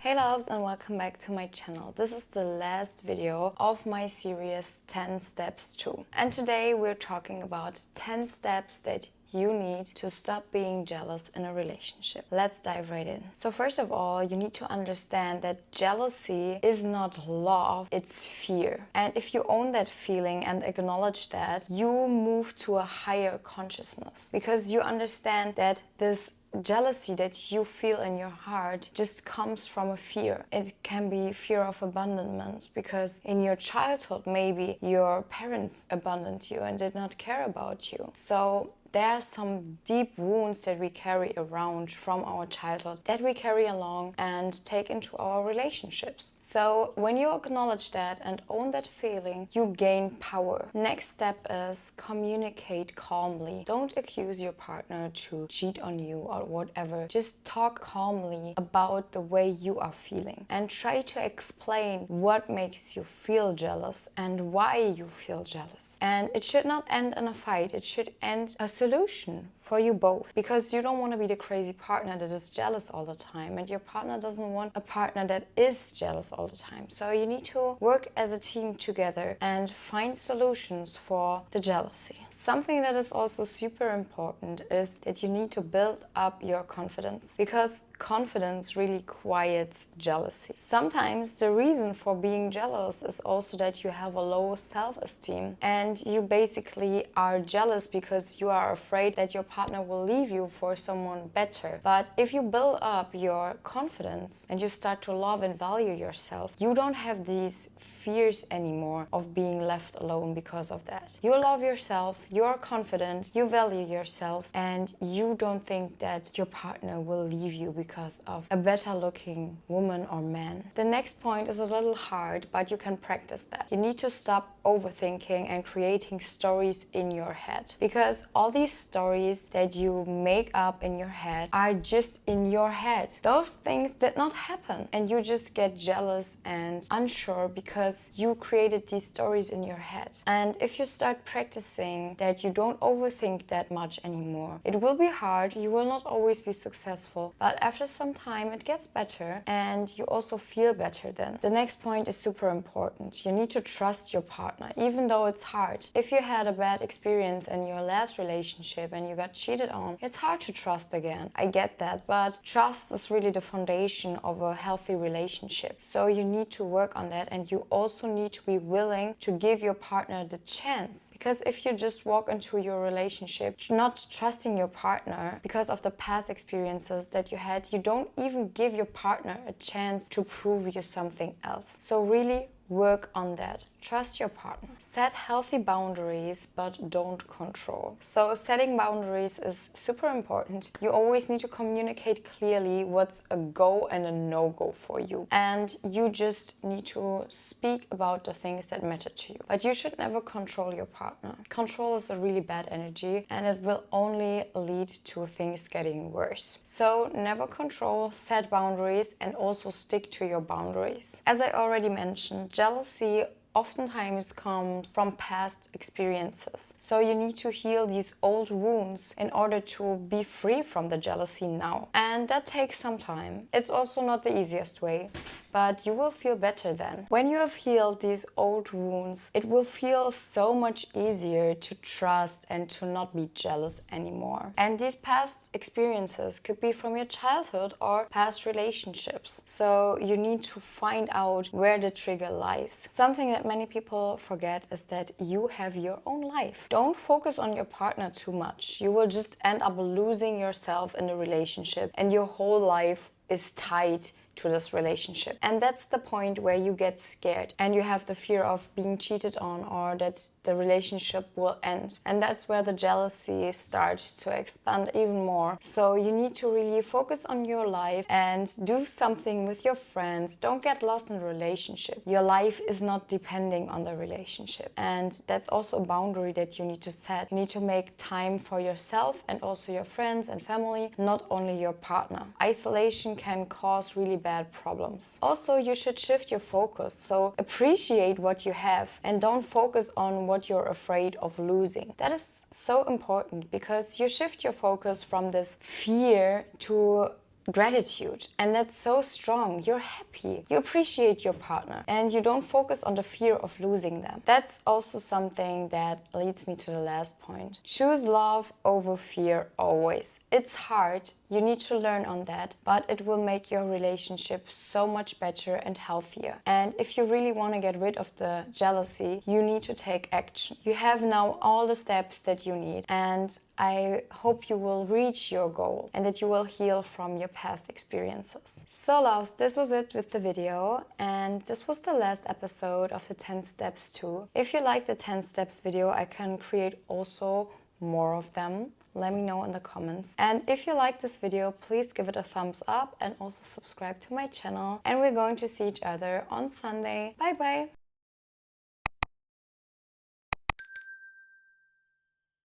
Hey loves, and welcome back to my channel. This is the last video of my series 10 Steps To. And today we're talking about 10 steps that you need to stop being jealous in a relationship. Let's dive right in. So first of all, you need to understand that jealousy is not love, it's fear. And if you own that feeling and acknowledge that, you move to a higher consciousness because you understand that this jealousy that you feel in your heart just comes from a fear. It can be fear of abandonment because in your childhood maybe your parents abandoned you and did not care about you. So there are some deep wounds that we carry around from our childhood that we carry along and take into our relationships. So when you acknowledge that and own that feeling, you gain power. Next step is communicate calmly. Don't accuse your partner to cheat on you or whatever. Just talk calmly about the way you are feeling and try to explain what makes you feel jealous and why you feel jealous. And it should not end in a fight. It should end a solution for you both, because you don't want to be the crazy partner that is jealous all the time, and your partner doesn't want a partner that is jealous all the time. So you need to work as a team together and find solutions for the jealousy. Something that is also super important is that you need to build up your confidence, because confidence really quiets jealousy. Sometimes the reason for being jealous is also that you have a low self-esteem and you basically are jealous because you are afraid that your partner will leave you for someone better. But if you build up your confidence and you start to love and value yourself, you don't have these fears anymore of being left alone because of that. You love yourself, you're confident, you value yourself, and you don't think that your partner will leave you because of a better looking woman or man. The next point is a little hard, but you can practice that. You need to stop overthinking and creating stories in your head, because all these stories that you make up in your head are just in your head. Those things did not happen, and you just get jealous and unsure because you created these stories in your head. And if you start practicing that, you don't overthink that much anymore. It will be hard, you will not always be successful, but after some time it gets better and you also feel better then. The next point is super important. You need to trust your partner, even though it's hard. If you had a bad experience in your last relationship and you got cheated on, it's hard to trust again. I get that, but trust is really the foundation of a healthy relationship. So you need to work on that, and you also need to be willing to give your partner the chance. Because if you just walk into your relationship not trusting your partner because of the past experiences that you had, you don't even give your partner a chance to prove you something else. So really work on that. Trust your partner. Set healthy boundaries, but don't control. So setting boundaries is super important. You always need to communicate clearly what's a go and a no-go for you. And you just need to speak about the things that matter to you. But you should never control your partner. Control is a really bad energy, and it will only lead to things getting worse. So never control, set boundaries, and also stick to your boundaries. As I already mentioned, jealousy oftentimes comes from past experiences. So you need to heal these old wounds in order to be free from the jealousy now. And that takes some time. It's also not the easiest way, but you will feel better then. When you have healed these old wounds, it will feel so much easier to trust and to not be jealous anymore. And these past experiences could be from your childhood or past relationships. So you need to find out where the trigger lies. Something that many people forget is that you have your own life. Don't focus on your partner too much. You will just end up losing yourself in the relationship, and your whole life is tied to this relationship. And that's the point where you get scared and you have the fear of being cheated on or that the relationship will end. And that's where the jealousy starts to expand even more. So you need to really focus on your life and do something with your friends. Don't get lost in the relationship. Your life is not depending on the relationship. And that's also a boundary that you need to set. You need to make time for yourself and also your friends and family, not only your partner. Isolation can cause really bad problems. Also, you should shift your focus. So appreciate what you have and don't focus on what you're afraid of losing. That is so important because you shift your focus from this fear to gratitude, and that's so strong. You're happy, you appreciate your partner, and you don't focus on the fear of losing them. That's also something that leads me to the last point. Choose love over fear always. It's hard, you need to learn on that, but it will make your relationship so much better and healthier. And if you really want to get rid of the jealousy, you need to take action. You have now all the steps that you need, and I hope you will reach your goal and that you will heal from your past experiences. So loves, this was it with the video, and this was the last episode of the 10 steps too. If you like the 10 steps video, I can create also more of them. Let me know in the comments. And if you like this video, please give it a thumbs up and also subscribe to my channel. And we're going to see each other on Sunday. Bye bye!